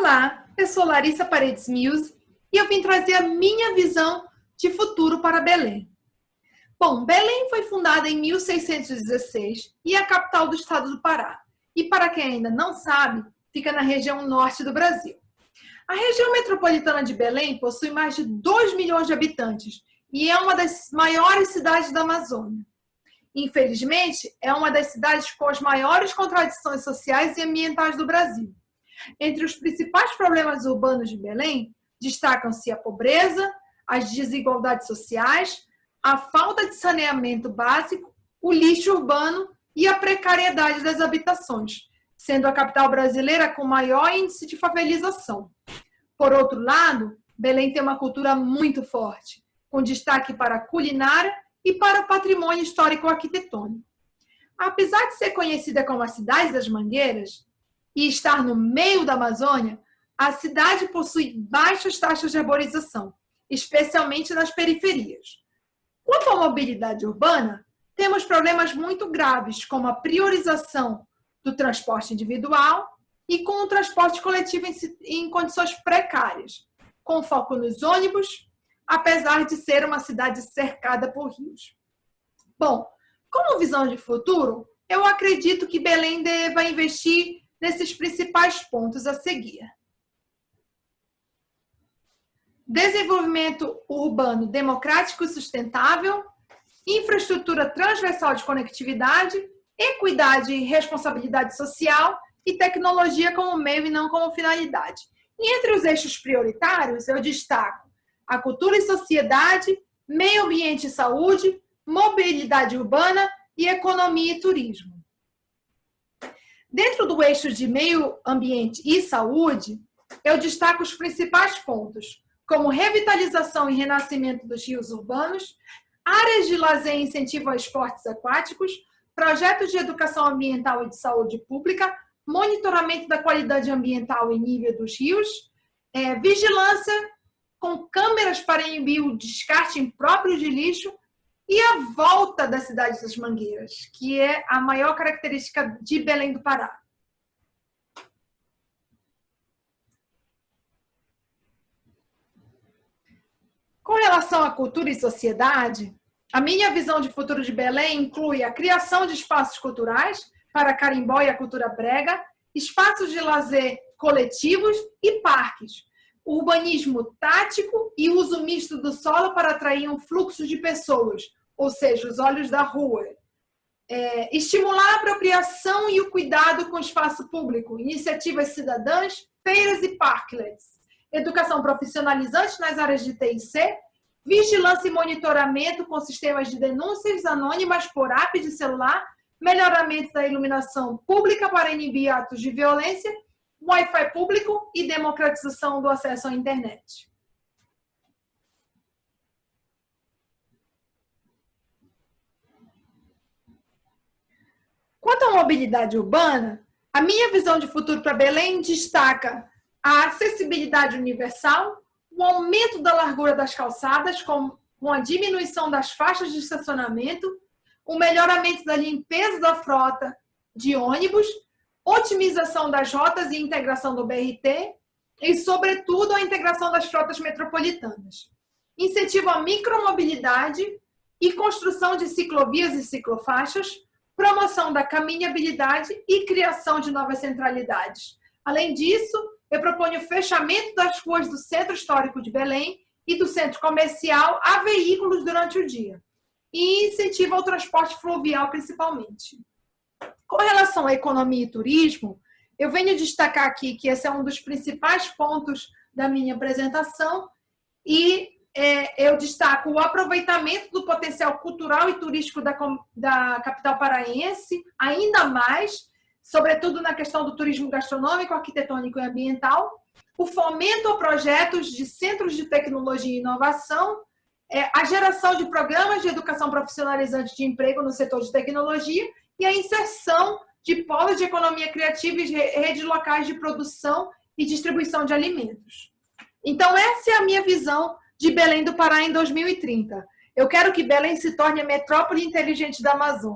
Olá, eu sou Larissa Paredes Mills e eu vim trazer a minha visão de futuro para Belém. Bom, Belém foi fundada em 1616 e é a capital do estado do Pará. E para quem ainda não sabe, fica na região norte do Brasil. A região metropolitana de Belém possui mais de 2 milhões de habitantes e é uma das maiores cidades da Amazônia. Infelizmente, é uma das cidades com as maiores contradições sociais e ambientais do Brasil. Entre os principais problemas urbanos de Belém, destacam-se a pobreza, as desigualdades sociais, a falta de saneamento básico, o lixo urbano e a precariedade das habitações, sendo a capital brasileira com maior índice de favelização. Por outro lado, Belém tem uma cultura muito forte, com destaque para a culinária e para o patrimônio histórico-arquitetônico. Apesar de ser conhecida como a Cidade das Mangueiras e estar no meio da Amazônia, a cidade possui baixas taxas de arborização, especialmente nas periferias. Quanto à mobilidade urbana, temos problemas muito graves, como a priorização do transporte individual e com o transporte coletivo em condições precárias, com foco nos ônibus, apesar de ser uma cidade cercada por rios. Bom, como visão de futuro, eu acredito que Belém deva investir nesses principais pontos a seguir. Desenvolvimento urbano democrático e sustentável, infraestrutura transversal de conectividade, equidade e responsabilidade social e tecnologia como meio e não como finalidade. E entre os eixos prioritários, eu destaco a cultura e sociedade, meio ambiente e saúde, mobilidade urbana e economia e turismo. Dentro do eixo de meio ambiente e saúde, eu destaco os principais pontos, como revitalização e renascimento dos rios urbanos, áreas de lazer e incentivo a esportes aquáticos, projetos de educação ambiental e de saúde pública, monitoramento da qualidade ambiental e nível dos rios, vigilância com câmeras para inibir o descarte impróprio de lixo e a volta da Cidade das Mangueiras, que é a maior característica de Belém do Pará. Com relação à cultura e sociedade, a minha visão de futuro de Belém inclui a criação de espaços culturais para carimbó e a cultura brega, espaços de lazer coletivos e parques, urbanismo tático e uso misto do solo para atrair um fluxo de pessoas, ou seja, os olhos da rua. Estimular a apropriação e o cuidado com o espaço público, iniciativas cidadãs, feiras e parklets, educação profissionalizante nas áreas de T e C, vigilância e monitoramento com sistemas de denúncias anônimas por app de celular, melhoramento da iluminação pública para inibir atos de violência, Wi-Fi público e democratização do acesso à internet. Quanto à mobilidade urbana, a minha visão de futuro para Belém destaca a acessibilidade universal, o aumento da largura das calçadas com a diminuição das faixas de estacionamento, o melhoramento da limpeza da frota de ônibus, otimização das rotas e integração do BRT e, sobretudo, a integração das frotas metropolitanas. Incentivo à micromobilidade e construção de ciclovias e ciclofaixas, promoção da caminhabilidade e criação de novas centralidades. Além disso, eu proponho o fechamento das ruas do Centro Histórico de Belém e do Centro Comercial a veículos durante o dia e incentivo ao transporte fluvial principalmente. Com relação à economia e turismo, eu venho destacar aqui que esse é um dos principais pontos da minha apresentação e eu destaco o aproveitamento do potencial cultural e turístico da capital paraense, ainda mais, sobretudo na questão do turismo gastronômico, arquitetônico e ambiental, o fomento a projetos de centros de tecnologia e inovação, a geração de programas de educação profissionalizante de emprego no setor de tecnologia e a inserção de polos de economia criativa e redes locais de produção e distribuição de alimentos. Então, essa é a minha visão de Belém do Pará em 2030. Eu quero que Belém se torne a metrópole inteligente da Amazônia.